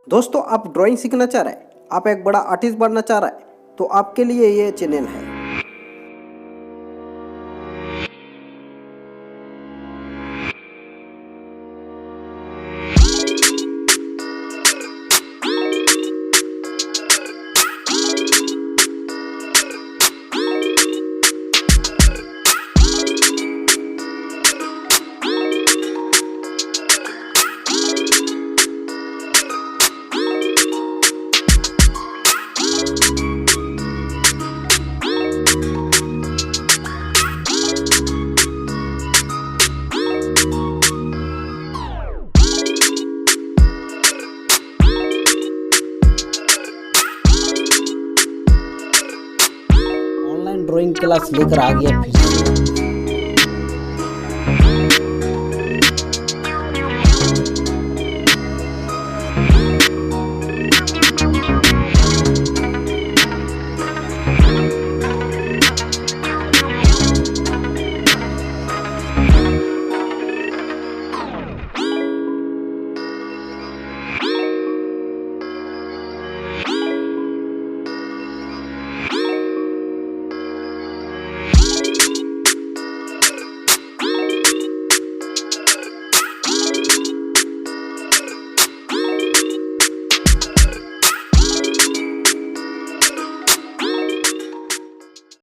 दोस्तों, आप ड्राइंग सीखना चाह रहे हैं, आप एक बड़ा आर्टिस्ट बनना चाह रहे हैं, तो आपके लिए ये चैनल है। ड्राइंग क्लास लेकर आ गया फिर